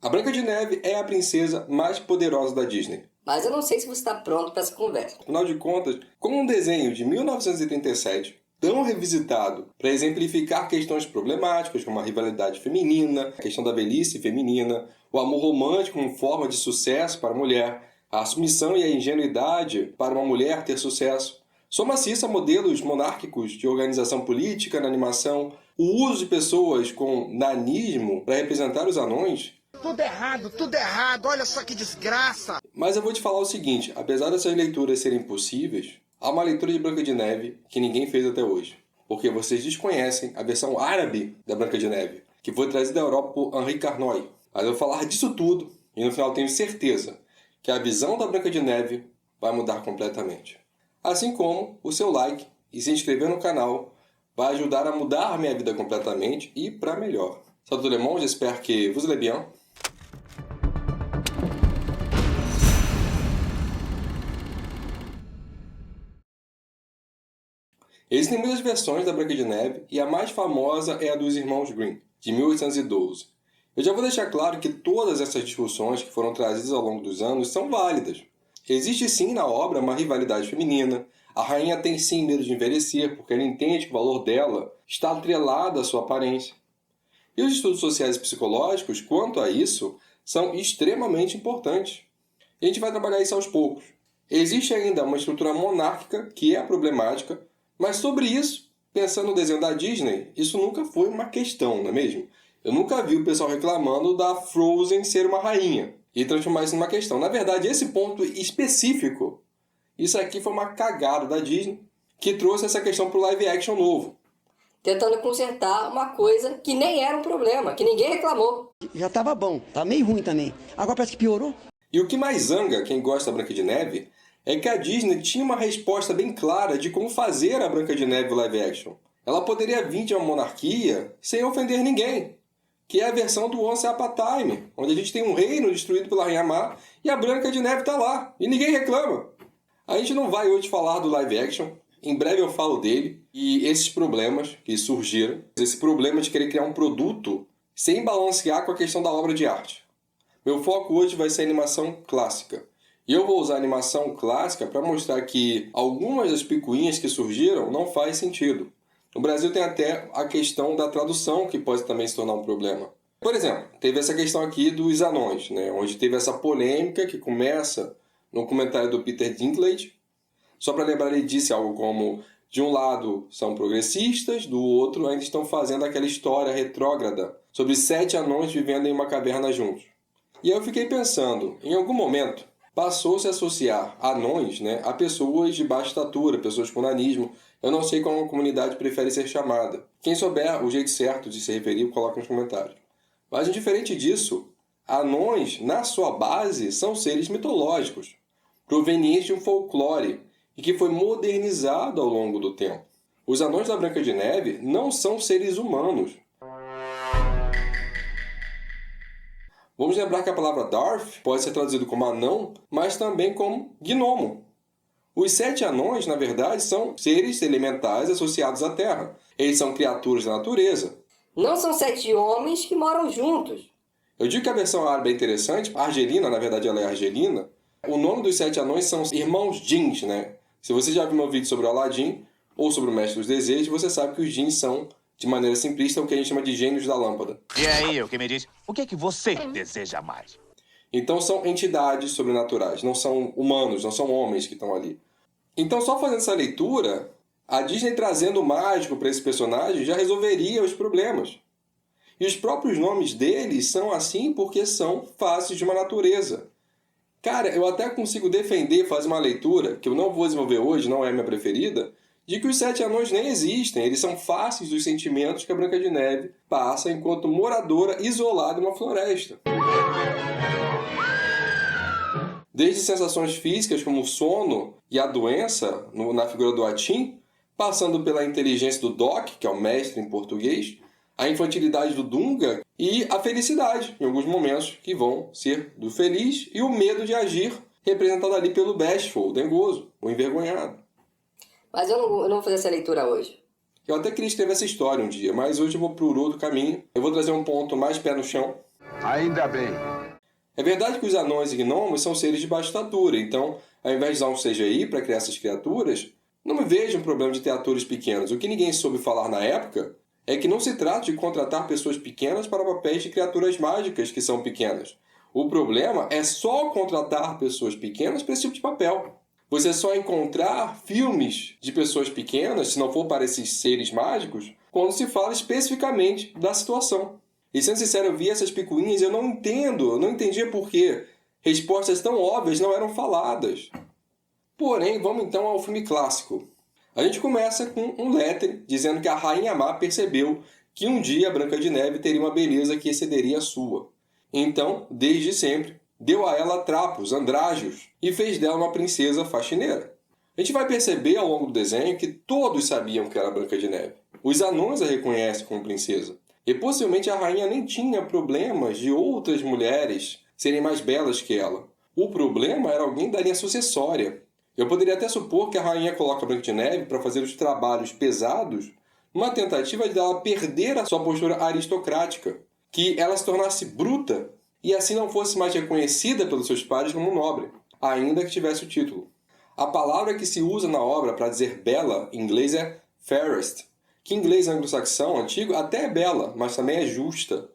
A Branca de Neve é a princesa mais poderosa da Disney. Mas eu não sei se você está pronto para essa conversa. Afinal de contas, como um desenho de 1987, tão revisitado para exemplificar questões problemáticas como a rivalidade feminina, a questão da velhice feminina, o amor romântico como forma de sucesso para a mulher, a submissão e a ingenuidade para uma mulher ter sucesso. Soma-se isso a modelos monárquicos de organização política na animação, o uso de pessoas com nanismo para representar os anões. Tudo errado, olha só que desgraça! Mas eu vou te falar o seguinte, apesar dessas leituras serem possíveis, há uma leitura de Branca de Neve que ninguém fez até hoje. Porque vocês desconhecem a versão árabe da Branca de Neve, que foi trazida da Europa por Henri Carnoy. Mas eu vou falar disso tudo e no final tenho certeza que a visão da Branca de Neve vai mudar completamente. Assim como o seu like e se inscrever no canal vai ajudar a mudar a minha vida completamente e para melhor. Salut tout le monde, j'espère que vous allez bien. Existem muitas versões da Branca de Neve e a mais famosa é a dos Irmãos Grimm, de 1812. Eu já vou deixar claro que todas essas discussões que foram trazidas ao longo dos anos são válidas. Existe sim na obra uma rivalidade feminina, a rainha tem sim medo de envelhecer porque ela entende que o valor dela está atrelado à sua aparência. E os estudos sociais e psicológicos, quanto a isso, são extremamente importantes. E a gente vai trabalhar isso aos poucos. Existe ainda uma estrutura monárquica que é problemática, mas sobre isso, pensando no desenho da Disney, isso nunca foi uma questão, não é mesmo? Eu nunca vi o pessoal reclamando da Frozen ser uma rainha e transformar isso numa questão. Na verdade, esse ponto específico, isso aqui foi uma cagada da Disney que trouxe essa questão para o live action novo. Tentando consertar uma coisa que nem era um problema, que ninguém reclamou. Já tava bom, tá meio ruim também. Agora parece que piorou. E o que mais zanga quem gosta da Branca de Neve é que a Disney tinha uma resposta bem clara de como fazer a Branca de Neve live action. Ela poderia vir de uma monarquia sem ofender ninguém, que é a versão do Once Upon a Time, onde a gente tem um reino destruído pela Rainha Má e a Branca de Neve está lá, e ninguém reclama. A gente não vai hoje falar do live action, em breve eu falo dele, e esses problemas que surgiram, esse problema de querer criar um produto sem balancear com a questão da obra de arte. Meu foco hoje vai ser a animação clássica. E eu vou usar a animação clássica para mostrar que algumas das picuinhas que surgiram não faz sentido. No Brasil tem até a questão da tradução que pode também se tornar um problema. Por exemplo, teve essa questão aqui dos anões, né? Onde teve essa polêmica que começa no comentário do Peter Dinklage. Só para lembrar, ele disse algo como: de um lado são progressistas, do outro ainda estão fazendo aquela história retrógrada sobre 7 anões vivendo em uma caverna juntos. E aí eu fiquei pensando, em algum momento passou-se a associar anões, né, a pessoas de baixa estatura, pessoas com nanismo. Eu não sei como a comunidade prefere ser chamada. Quem souber o jeito certo de se referir, coloca nos comentários. Mas, indiferente disso, anões, na sua base, são seres mitológicos, provenientes de um folclore e que foi modernizado ao longo do tempo. Os anões da Branca de Neve não são seres humanos. Vamos lembrar que a palavra Dwarf pode ser traduzida como anão, mas também como gnomo. Os 7 anões, na verdade, são seres elementais associados à Terra. Eles são criaturas da natureza. Não são 7 homens que moram juntos. Eu digo que a versão árabe é interessante. A Argelina, na verdade, ela é argelina. O nome dos 7 anões são irmãos Djinns, né? Se você já viu meu vídeo sobre o Aladdin ou sobre o Mestre dos Desejos, você sabe que os Djinns são, de maneira simplista, o que a gente chama de gênios da lâmpada. E aí, o que me diz? O que é que você deseja mais? Então são entidades sobrenaturais, não são humanos, não são homens que estão ali. Então, só fazendo essa leitura, a Disney trazendo o mágico para esse personagem já resolveria os problemas. E os próprios nomes deles são assim porque são faces de uma natureza. Cara, eu até consigo defender, fazer uma leitura, que eu não vou desenvolver hoje, não é a minha preferida, de que os 7 anões nem existem. Eles são faces dos sentimentos que a Branca de Neve passa enquanto moradora isolada em uma floresta. Desde sensações físicas como o sono e a doença, na figura do Atim, passando pela inteligência do Doc, que é o mestre em português, a infantilidade do Dunga e a felicidade, em alguns momentos, que vão ser do feliz, e o medo de agir, representado ali pelo Bashful, o dengoso, o envergonhado. Mas eu não vou fazer essa leitura hoje. Eu até queria escrever essa história um dia, mas hoje eu vou por outro caminho. Eu vou trazer um ponto mais pé no chão. Ainda bem. É verdade que os anões e gnomos são seres de baixa estatura, então, ao invés de usar um CGI para criar essas criaturas, não me vejo um problema de ter atores pequenos. O que ninguém soube falar na época é que não se trata de contratar pessoas pequenas para papéis de criaturas mágicas que são pequenas. O problema é só contratar pessoas pequenas para esse tipo de papel. Você só encontrar filmes de pessoas pequenas, se não for para esses seres mágicos, quando se fala especificamente da situação. E sendo sincero, eu vi essas picuinhas e eu não entendia por quê. Respostas tão óbvias não eram faladas. Porém, vamos então ao filme clássico. A gente começa com um letter dizendo que a Rainha Má percebeu que um dia a Branca de Neve teria uma beleza que excederia a sua. Então, desde sempre, deu a ela trapos, andrágios, e fez dela uma princesa faxineira. A gente vai perceber ao longo do desenho que todos sabiam que era a Branca de Neve. Os anões a reconhecem como princesa. E possivelmente a rainha nem tinha problemas de outras mulheres serem mais belas que ela. O problema era alguém da linha sucessória. Eu poderia até supor que a rainha coloca a Branca de Neve para fazer os trabalhos pesados numa tentativa de dela perder a sua postura aristocrática, que ela se tornasse bruta e assim não fosse mais reconhecida pelos seus pares como nobre, ainda que tivesse o título. A palavra que se usa na obra para dizer bela em inglês é fairest, que em inglês anglo-saxão antigo até é bela, mas também é justa.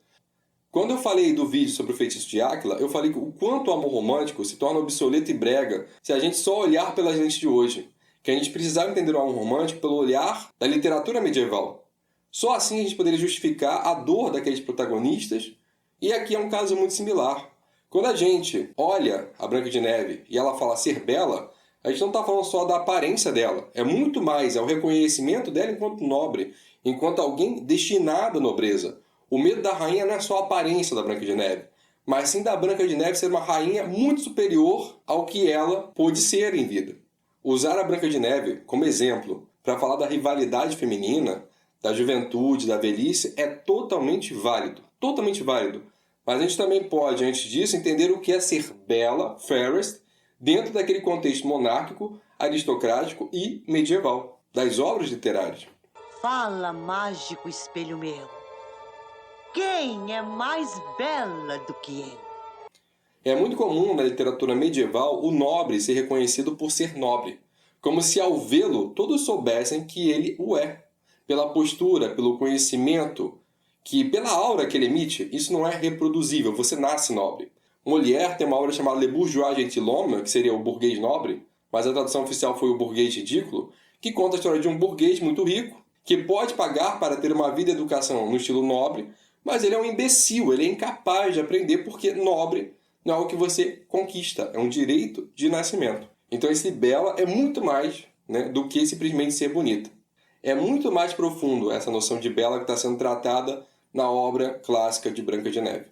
Quando eu falei do vídeo sobre o feitiço de Áquila, eu falei o quanto o amor romântico se torna obsoleto e brega se a gente só olhar pelas lentes de hoje, que a gente precisava entender o amor romântico pelo olhar da literatura medieval. Só assim a gente poderia justificar a dor daqueles protagonistas, e aqui é um caso muito similar. Quando a gente olha a Branca de Neve e ela fala ser bela, a gente não está falando só da aparência dela, é muito mais, é o reconhecimento dela enquanto nobre, enquanto alguém destinado à nobreza. O medo da rainha não é só a aparência da Branca de Neve, mas sim da Branca de Neve ser uma rainha muito superior ao que ela pôde ser em vida. Usar a Branca de Neve como exemplo para falar da rivalidade feminina, da juventude, da velhice, é totalmente válido. Totalmente válido. Mas a gente também pode, antes disso, entender o que é ser bela, fairest, dentro daquele contexto monárquico, aristocrático e medieval, das obras literárias. Fala, mágico espelho meu. Quem é mais bela do que ele? É muito comum na literatura medieval o nobre ser reconhecido por ser nobre, como se ao vê-lo todos soubessem que ele o é. Pela postura, pelo conhecimento, que pela aura que ele emite, isso não é reproduzível, você nasce nobre. Molière tem uma obra chamada Le Bourgeois Gentilhomme, que seria o burguês nobre, mas a tradução oficial foi o burguês ridículo, que conta a história de um burguês muito rico, que pode pagar para ter uma vida e educação no estilo nobre, mas ele é um imbecil, ele é incapaz de aprender porque nobre não é algo que você conquista, é um direito de nascimento. Então esse bela é muito mais, do que simplesmente ser bonita. É muito mais profundo essa noção de bela que está sendo tratada na obra clássica de Branca de Neve.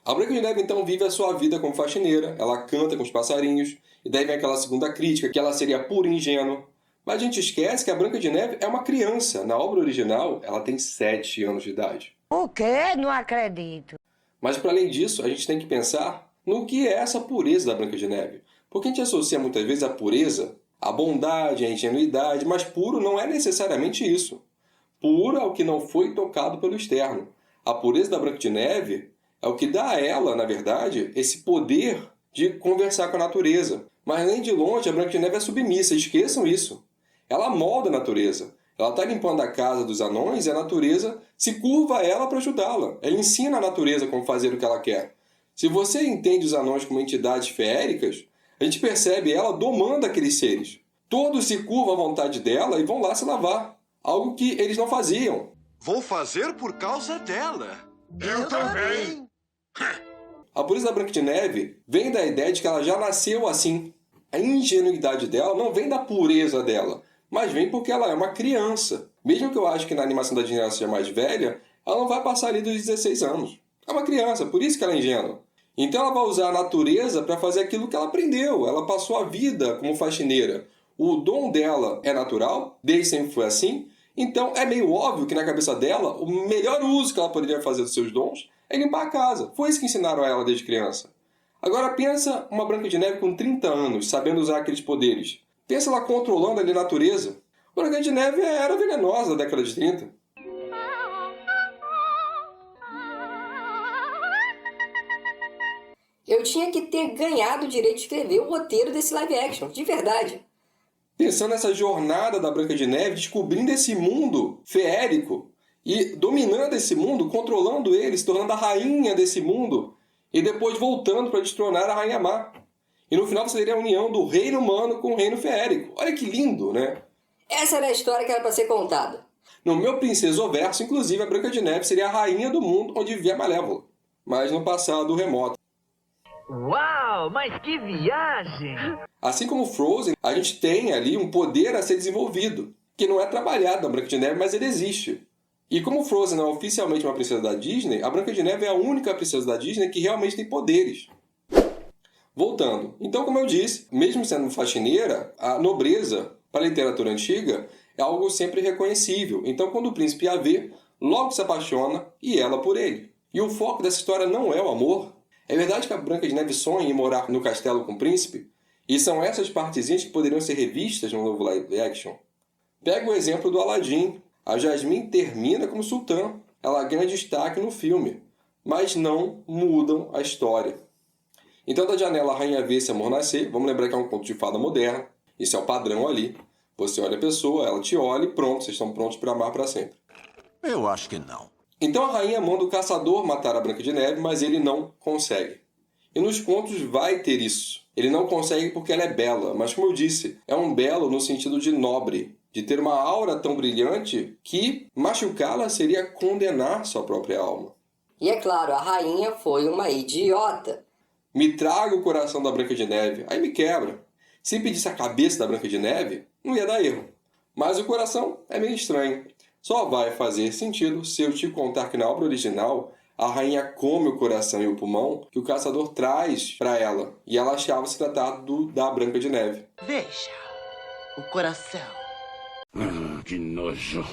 A Branca de Neve, então, vive a sua vida como faxineira, ela canta com os passarinhos, e daí vem aquela segunda crítica, que ela seria pura e ingênua. Mas a gente esquece que a Branca de Neve é uma criança. Na obra original, ela tem 7 anos de idade. O quê? Não acredito. Mas, para além disso, a gente tem que pensar no que é essa pureza da Branca de Neve. Porque a gente associa muitas vezes a pureza à bondade, à ingenuidade, mas puro não é necessariamente isso. Puro é o que não foi tocado pelo externo. A pureza da Branca de Neve é o que dá a ela, na verdade, esse poder de conversar com a natureza. Mas nem de longe a Branca de Neve é submissa, esqueçam isso. Ela molda a natureza. Ela está limpando a casa dos anões e a natureza se curva a ela para ajudá-la. Ela ensina a natureza como fazer o que ela quer. Se você entende os anões como entidades feéricas, a gente percebe ela domando aqueles seres. Todos se curvam à vontade dela e vão lá se lavar. Algo que eles não faziam. Vou fazer por causa dela. Eu também. A pureza da Branca de Neve vem da ideia de que ela já nasceu assim. A ingenuidade dela não vem da pureza dela, mas vem porque ela é uma criança. Mesmo que eu acho que na animação da Disney seja mais velha, ela não vai passar ali dos 16 anos. É uma criança, por isso que ela é ingênua. Então ela vai usar a natureza para fazer aquilo que ela aprendeu. Ela passou a vida como faxineira. O dom dela é natural, desde sempre foi assim. Então é meio óbvio que na cabeça dela, o melhor uso que ela poderia fazer dos seus dons é limpar a casa. Foi isso que ensinaram a ela desde criança. Agora pensa uma Branca de Neve com 30 anos, sabendo usar aqueles poderes. Pensa ela controlando ali a natureza. Branca de Neve era venenosa na década de 30. Eu tinha que ter ganhado o direito de escrever o roteiro desse live action, de verdade. Pensando nessa jornada da Branca de Neve, descobrindo esse mundo feérico e dominando esse mundo, controlando ele, se tornando a rainha desse mundo e depois voltando para destronar a Rainha Má. E no final você teria a união do reino humano com o reino feérico. Olha que lindo, né? Essa era a história que era para ser contada. No meu princesoverso, inclusive, a Branca de Neve seria a rainha do mundo onde vivia a Malévola, mas no passado remoto. Uau, mas que viagem! Assim como Frozen, a gente tem ali um poder a ser desenvolvido, que não é trabalhado na Branca de Neve, mas ele existe. E como Frozen não é oficialmente uma princesa da Disney, a Branca de Neve é a única princesa da Disney que realmente tem poderes. Voltando. Então, como eu disse, mesmo sendo faxineira, a nobreza, para a literatura antiga, é algo sempre reconhecível. Então, quando o príncipe a vê, logo se apaixona e ela por ele. E o foco dessa história não é o amor. É verdade que a Branca de Neve sonha em morar no castelo com o príncipe? E são essas partezinhas que poderiam ser revistas no novo live action. Pega o exemplo do Aladdin. A Jasmine termina como sultã. Ela ganha destaque no filme. Mas não mudam a história. Então, da janela a rainha vê esse amor nascer. Vamos lembrar que é um conto de fada moderno. Isso é o padrão ali. Você olha a pessoa, ela te olha e pronto, vocês estão prontos para amar para sempre. Eu acho que não. Então a rainha manda o caçador matar a Branca de Neve, mas ele não consegue. E nos contos vai ter isso. Ele não consegue porque ela é bela, mas como eu disse, é um belo no sentido de nobre, de ter uma aura tão brilhante que machucá-la seria condenar sua própria alma. E é claro, a rainha foi uma idiota. Me traga o coração da Branca de Neve, aí me quebra. Se pedisse a cabeça da Branca de Neve, não ia dar erro. Mas o coração é meio estranho. Só vai fazer sentido se eu te contar que na obra original, a rainha come o coração e o pulmão que o caçador traz para ela. E ela achava se tratar da Branca de Neve. Veja, o coração. Que nojo.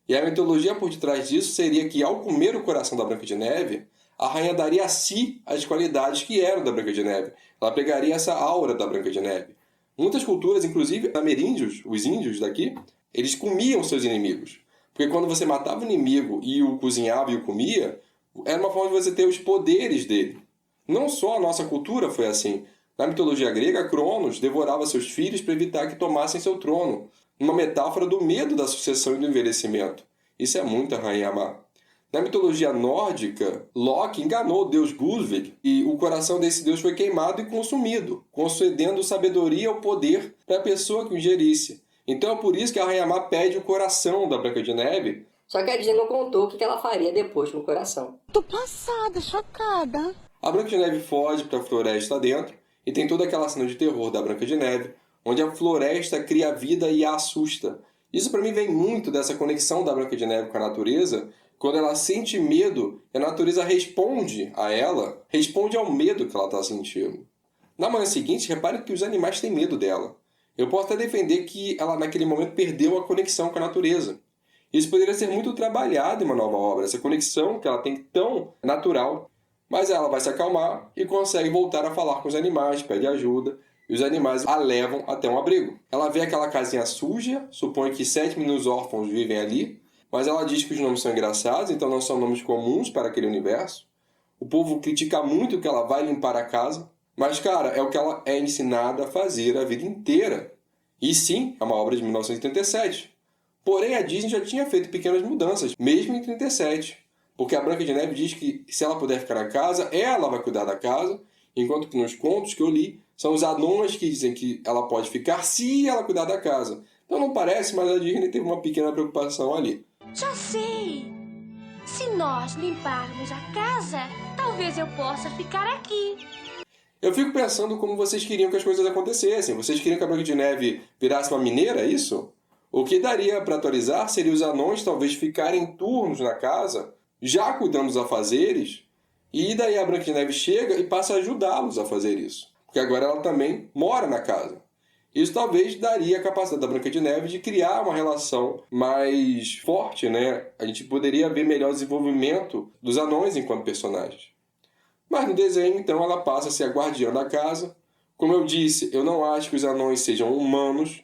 E a mitologia por detrás disso seria que, ao comer o coração da Branca de Neve, a rainha daria a si as qualidades que eram da Branca de Neve. Ela pegaria essa aura da Branca de Neve. Muitas culturas, inclusive ameríndios, os índios daqui, eles comiam seus inimigos. Porque quando você matava o inimigo e o cozinhava e o comia, era uma forma de você ter os poderes dele. Não só a nossa cultura foi assim. Na mitologia grega, Cronos devorava seus filhos para evitar que tomassem seu trono. Uma metáfora do medo da sucessão e do envelhecimento. Isso é muito a Rainha Má. Na mitologia nórdica, Loki enganou o deus Guðvig e o coração desse deus foi queimado e consumido, concedendo sabedoria ou poder para a pessoa que o ingerisse. Então é por isso que a Rainha Má pede o coração da Branca de Neve. Só que a Disney não contou o que ela faria depois com o coração. Tô passada, chocada. A Branca de Neve foge para a floresta dentro e tem toda aquela cena de terror da Branca de Neve, onde a floresta cria vida e a assusta. Isso para mim vem muito dessa conexão da Branca de Neve com a natureza. Quando ela sente medo, a natureza responde a ela, responde ao medo que ela está sentindo. Na manhã seguinte, repare que os animais têm medo dela. Eu posso até defender que ela naquele momento perdeu a conexão com a natureza. Isso poderia ser muito trabalhado em uma nova obra, essa conexão que ela tem tão natural. Mas ela vai se acalmar e consegue voltar a falar com os animais, pede ajuda, e os animais a levam até um abrigo. Ela vê aquela casinha suja, supõe que 7 meninos órfãos vivem ali, mas ela diz que os nomes são engraçados, então não são nomes comuns para aquele universo. O povo critica muito que ela vai limpar a casa, mas, cara, é o que ela é ensinada a fazer a vida inteira. E sim, é uma obra de 1937. Porém, a Disney já tinha feito pequenas mudanças, mesmo em 1937. Porque a Branca de Neve diz que se ela puder ficar na casa, ela vai cuidar da casa, enquanto que nos contos que eu li, são os anões que dizem que ela pode ficar se ela cuidar da casa. Então não parece, mas a Disney teve uma pequena preocupação ali. Já sei! Se nós limparmos a casa, talvez eu possa ficar aqui. Eu fico pensando como vocês queriam que as coisas acontecessem. Vocês queriam que a Branca de Neve virasse uma mineira, é isso? O que daria para atualizar seria os anões talvez ficarem em turnos na casa, já cuidando dos afazeres, e daí a Branca de Neve chega e passa a ajudá-los a fazer isso. Porque agora ela também mora na casa. Isso talvez daria a capacidade da Branca de Neve de criar uma relação mais forte, né? A gente poderia ver melhor o desenvolvimento dos anões enquanto personagens. Mas no desenho, então, ela passa a ser a guardiã da casa. Como eu disse, eu não acho que os anões sejam humanos.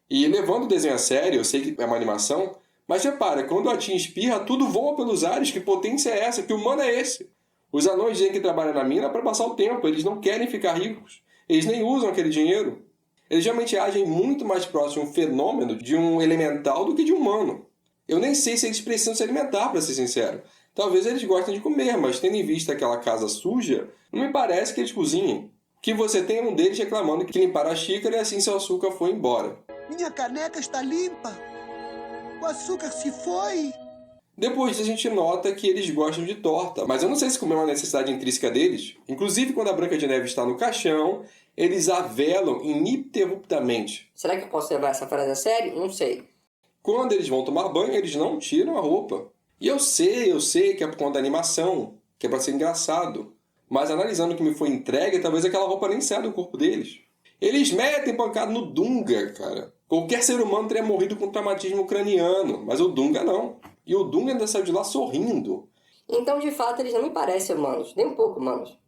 E levando o desenho a sério, eu sei que é uma animação, mas repara, quando a Tim espirra, tudo voa pelos ares. Que potência é essa? Que humano é esse? Os anões dizem que trabalham na mina para passar o tempo, eles não querem ficar ricos. Eles nem usam aquele dinheiro. Eles realmente agem muito mais próximo de um fenômeno, de um elemental, do que de um humano. Eu nem sei se eles precisam se alimentar, para ser sincero. Talvez eles gostem de comer, mas tendo em vista aquela casa suja, não me parece que eles cozinhem. Que você tem um deles reclamando que limparam a xícara e assim seu açúcar foi embora. Minha caneca está limpa. O açúcar se foi. Depois disso a gente nota que eles gostam de torta, mas eu não sei se comer é uma necessidade intrínseca deles. Inclusive, quando a Branca de Neve está no caixão, eles a velam ininterruptamente. Será que eu posso levar essa frase a sério? Não sei. Quando eles vão tomar banho, eles não tiram a roupa. E eu sei que é por conta da animação, que é para ser engraçado. Mas analisando o que me foi entregue, talvez aquela roupa nem saia do corpo deles. Eles metem pancada no Dunga, cara. Qualquer ser humano teria morrido com traumatismo craniano, mas o Dunga não. E o Dunga ainda saiu de lá sorrindo. Então, de fato, eles não me parecem humanos, nem um pouco humanos.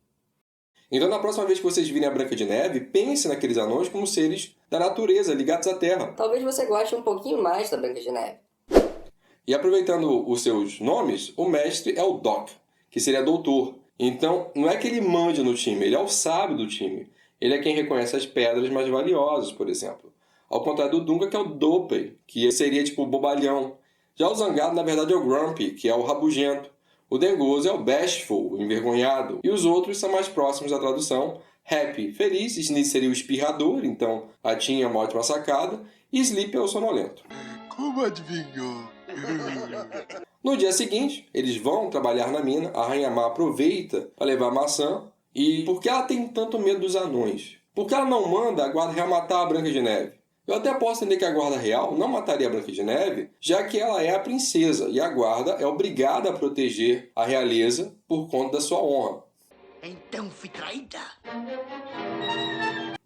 Então, na próxima vez que vocês virem a Branca de Neve, pense naqueles anões como seres da natureza, ligados à Terra. Talvez você goste um pouquinho mais da Branca de Neve. E aproveitando os seus nomes, o mestre é o Doc, que seria doutor. Então, não é que ele mande no time, ele é o sábio do time. Ele é quem reconhece as pedras mais valiosas, por exemplo. Ao contrário do Dunga, que é o Dopey, que seria tipo o bobalhão. Já o Zangado, na verdade, é o Grumpy, que é o rabugento. O Dengoso é o Bashful, o envergonhado. E os outros são mais próximos da tradução. Happy, feliz. Sneeze seria o espirrador, então a Tim é uma ótima sacada. E Sleep é o sonolento. Como adivinhou? No dia seguinte, eles vão trabalhar na mina. A Rainha Má aproveita para levar a maçã. E por que ela tem tanto medo dos anões? Por que ela não manda a Guarda Real matar a Branca de Neve? Eu até posso entender que a Guarda Real não mataria a Branca de Neve, já que ela é a princesa e a Guarda é obrigada a proteger a realeza por conta da sua honra. Então fui traída.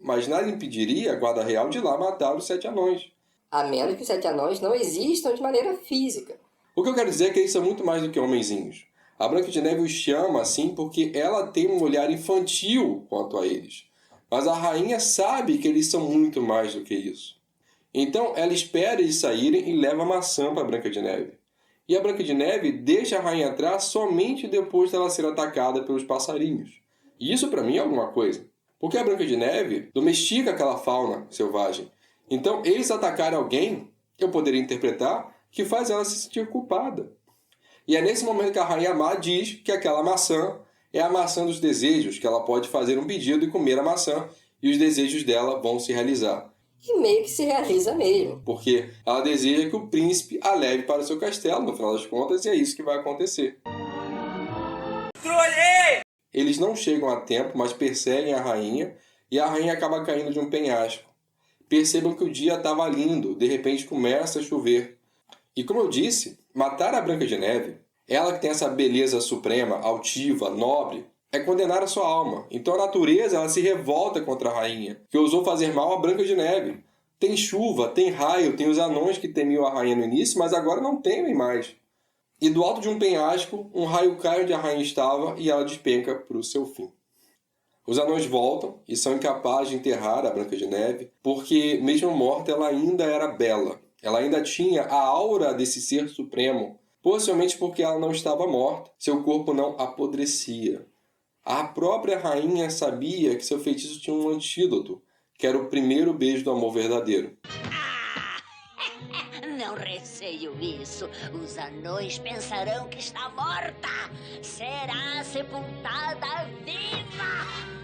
Mas nada impediria a Guarda Real de ir lá matar os 7 anões. A menos que os 7 anões não existam de maneira física. O que eu quero dizer é que eles são muito mais do que homenzinhos. A Branca de Neve os chama assim porque ela tem um olhar infantil quanto a eles. Mas a rainha sabe que eles são muito mais do que isso. Então ela espera eles saírem e leva a maçã para a Branca de Neve. E a Branca de Neve deixa a rainha atrás somente depois dela ser atacada pelos passarinhos. E isso para mim é alguma coisa. Porque a Branca de Neve domestica aquela fauna selvagem. Então eles atacarem alguém, eu poderia interpretar, que faz ela se sentir culpada. E é nesse momento que a Rainha Má diz que aquela maçã é a maçã dos desejos, que ela pode fazer um pedido e comer a maçã, e os desejos dela vão se realizar. E meio que se realiza mesmo. Porque ela deseja que o príncipe a leve para o seu castelo, no final das contas, e é isso que vai acontecer. Trolhei! Eles não chegam a tempo, mas perseguem a rainha, e a rainha acaba caindo de um penhasco. Percebam que o dia estava lindo, de repente começa a chover. E como eu disse, matar a Branca de Neve, ela que tem essa beleza suprema, altiva, nobre, é condenar a sua alma. Então a natureza ela se revolta contra a rainha, que ousou fazer mal à Branca de Neve. Tem chuva, tem raio, tem os anões que temiam a rainha no início, mas agora não temem mais. E do alto de um penhasco, um raio cai onde a rainha estava e ela despenca para o seu fim. Os anões voltam e são incapazes de enterrar a Branca de Neve, porque mesmo morta ela ainda era bela. Ela ainda tinha a aura desse ser supremo, possivelmente porque ela não estava morta, seu corpo não apodrecia. A própria rainha sabia que seu feitiço tinha um antídoto, que era o primeiro beijo do amor verdadeiro. Não receio isso. Os anões pensarão que está morta. Será sepultada viva.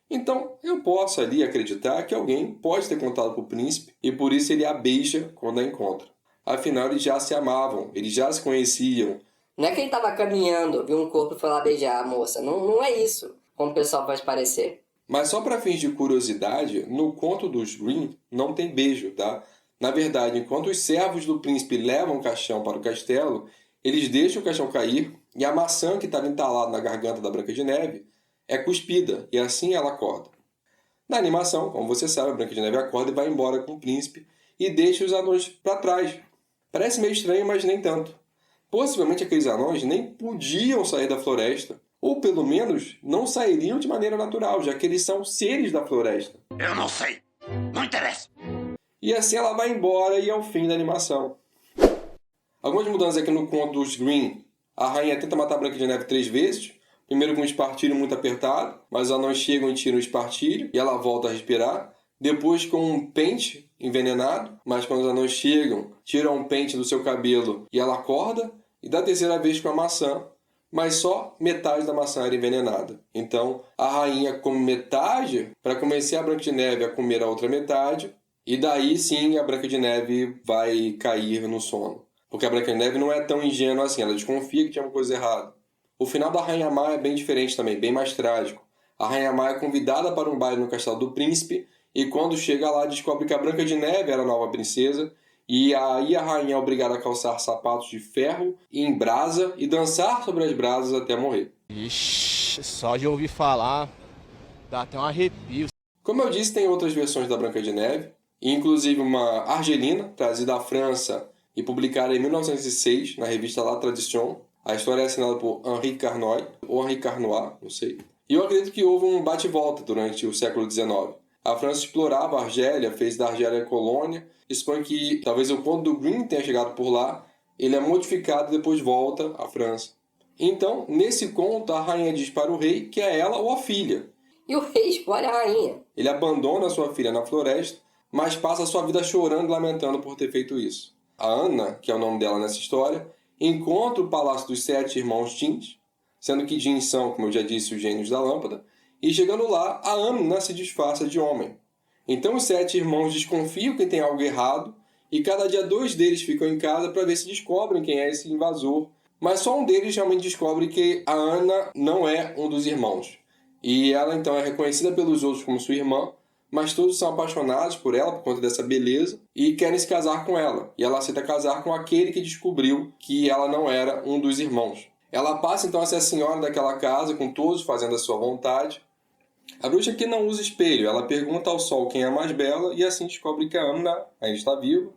Então, eu posso ali acreditar que alguém pode ter contado para o príncipe e por isso ele a beija quando a encontra. Afinal, eles já se amavam, eles já se conheciam. Não é que ele estava caminhando, viu um corpo e foi lá beijar a moça. Não é isso, como o pessoal faz parecer. Mas só para fins de curiosidade, no conto dos Grimm não tem beijo, tá? Na verdade, enquanto os servos do príncipe levam o caixão para o castelo, eles deixam o caixão cair e a maçã que estava entalada na garganta da Branca de Neve é cuspida, e assim ela acorda. Na animação, como você sabe, a Branca de Neve acorda e vai embora com o príncipe e deixa os anões para trás. Parece meio estranho, mas nem tanto. Possivelmente aqueles anões nem podiam sair da floresta, ou pelo menos não sairiam de maneira natural, já que eles são seres da floresta. Eu não sei. Não interessa. E assim ela vai embora e é o fim da animação. Algumas mudanças aqui no conto dos Grimm. A rainha tenta matar a Branca de Neve 3 vezes. Primeiro com um espartilho muito apertado, mas os anões chegam e tiram o espartilho e ela volta a respirar. Depois com um pente envenenado, mas quando os anões chegam, tiram um pente do seu cabelo e ela acorda. E da terceira vez com a maçã, mas só metade da maçã era envenenada. Então a rainha come metade para convencer a Branca de Neve a comer a outra metade. E daí sim a Branca de Neve vai cair no sono. Porque a Branca de Neve não é tão ingênua assim, ela desconfia que tinha uma coisa errada. O final da Rainha Má é bem diferente também, bem mais trágico. A Rainha Má é convidada para um baile no castelo do príncipe e quando chega lá descobre que a Branca de Neve era a nova princesa e aí a rainha é obrigada a calçar sapatos de ferro em brasa e dançar sobre as brasas até morrer. Ixi, só de ouvir falar dá até um arrepio. Como eu disse, tem outras versões da Branca de Neve, inclusive uma argelina trazida da França e publicada em 1906 na revista La Tradition. A história é assinada por Henri Carnoy, ou Henri Carnoy, não sei. E eu acredito que houve um bate-volta durante o século XIX. A França explorava a Argélia, fez da Argélia colônia. Isso foi que talvez o conto do Grimm tenha chegado por lá. Ele é modificado e depois volta à França. Então, nesse conto, a rainha diz para o rei que é ela ou a filha. E o rei escolhe a rainha. Ele abandona sua filha na floresta, mas passa a sua vida chorando e lamentando por ter feito isso. A Anna, que é o nome dela nessa história, encontra o palácio dos 7 irmãos Jeans, sendo que Jeans são, como eu já disse, os gênios da lâmpada, e chegando lá, a Anna se disfarça de homem. Então os 7 irmãos desconfiam que tem algo errado, e cada dia 2 deles ficam em casa para ver se descobrem quem é esse invasor. Mas só um deles realmente descobre que a Anna não é um dos irmãos. E ela então é reconhecida pelos outros como sua irmã, mas todos são apaixonados por ela por conta dessa beleza e querem se casar com ela. E ela aceita casar com aquele que descobriu que ela não era um dos irmãos. Ela passa então a ser a senhora daquela casa, com todos fazendo a sua vontade. A bruxa aqui não usa espelho, ela pergunta ao sol quem é a mais bela e assim descobre que a Amna ainda está viva.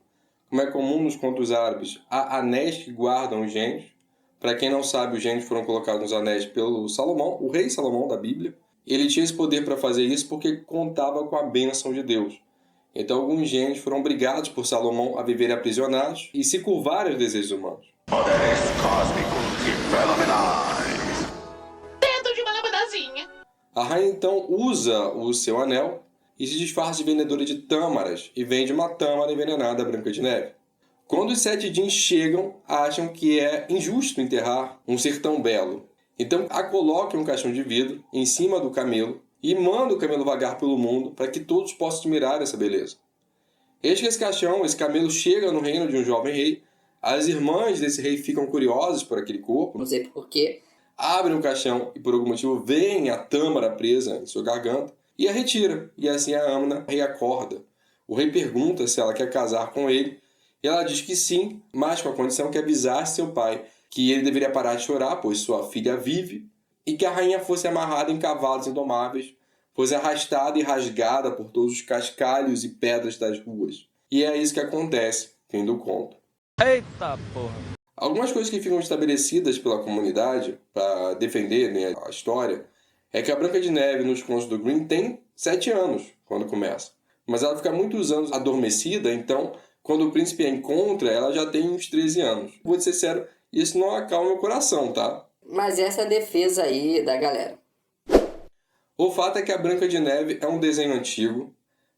Como é comum nos contos árabes, há anéis que guardam os gênios. Para quem não sabe, os gênios foram colocados nos anéis pelo Salomão, o rei Salomão da Bíblia. Ele tinha esse poder para fazer isso porque contava com a bênção de Deus. Então alguns gênios foram obrigados por Salomão a viverem aprisionados e se curvarem aos desejos humanos. Poderes cósmicos e fenomenais. Dentro de uma lambadazinha. A rainha então usa o seu anel e se disfarça de vendedora de tâmaras e vende uma tâmara envenenada à Branca de Neve. Quando os 7 jeans chegam, acham que é injusto enterrar um ser tão belo. Então a colocam em um caixão de vidro em cima do camelo e manda o camelo vagar pelo mundo para que todos possam admirar essa beleza. Eis que esse caixão, esse camelo chega no reino de um jovem rei. As irmãs desse rei ficam curiosas por aquele corpo. Não sei porquê. Abrem o caixão e por algum motivo veem a tâmara presa em sua garganta e a retira. E assim a Amna reacorda. O rei pergunta se ela quer casar com ele e ela diz que sim, mas com a condição que avisasse seu pai que ele deveria parar de chorar, pois sua filha vive, e que a rainha fosse amarrada em cavalos indomáveis, fosse arrastada e rasgada por todos os cascalhos e pedras das ruas. E é isso que acontece, fim do conto. Eita porra! Algumas coisas que ficam estabelecidas pela comunidade para defender, né, a história é que a Branca de Neve nos contos do Grimm tem 7 anos quando começa. Mas ela fica muitos anos adormecida, então quando o príncipe a encontra, ela já tem uns 13 anos. Vou ser sério, isso não acalma meu coração, tá? Mas essa é a defesa aí da galera. O fato é que a Branca de Neve é um desenho antigo,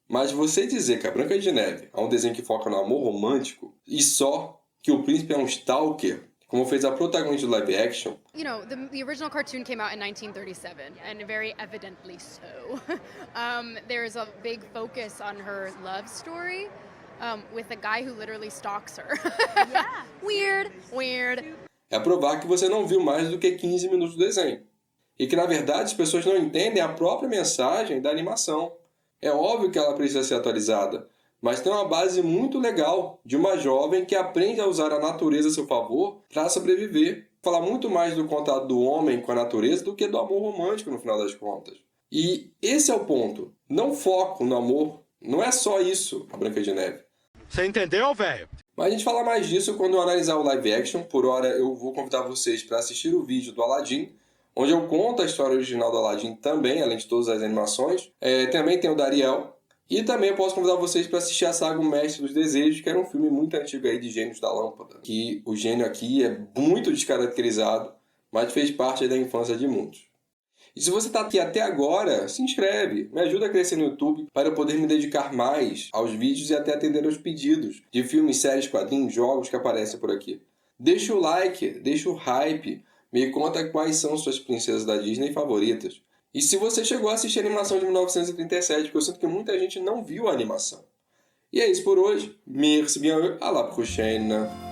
mas você dizer que a Branca de Neve é um desenho que foca no amor romântico e só que o príncipe é um stalker, como fez a protagonista do live action. You know, the original cartoon came out in 1937, and very evidently so. There's a big focus on her love story. With a guy who literally stalks her. Yeah. Weird. É provar que você não viu mais do que 15 minutos do desenho. E que, na verdade, as pessoas não entendem a própria mensagem da animação. É óbvio que ela precisa ser atualizada, mas tem uma base muito legal de uma jovem que aprende a usar a natureza a seu favor para sobreviver. Falar muito mais do contato do homem com a natureza do que do amor romântico, no final das contas. E esse é o ponto. Não foco no amor. Não é só isso, a Branca de Neve. Você entendeu, velho? Mas a gente fala mais disso quando eu analisar o live action. Por hora, eu vou convidar vocês para assistir o vídeo do Aladdin, onde eu conto a história original do Aladdin também, além de todas as animações. Também tem o da Ariel. E também eu posso convidar vocês para assistir a saga O Mestre dos Desejos, que era um filme muito antigo aí de Gênios da Lâmpada. Que o gênio aqui é muito descaracterizado, mas fez parte da infância de muitos. E se você está aqui até agora, se inscreve, me ajuda a crescer no YouTube para eu poder me dedicar mais aos vídeos e até atender aos pedidos de filmes, séries, quadrinhos, jogos que aparecem por aqui. Deixa o like, deixa o hype, me conta quais são suas princesas da Disney favoritas. E se você chegou a assistir a animação de 1937, porque eu sinto que muita gente não viu a animação. E é isso por hoje. Merci bien, à la prochaine.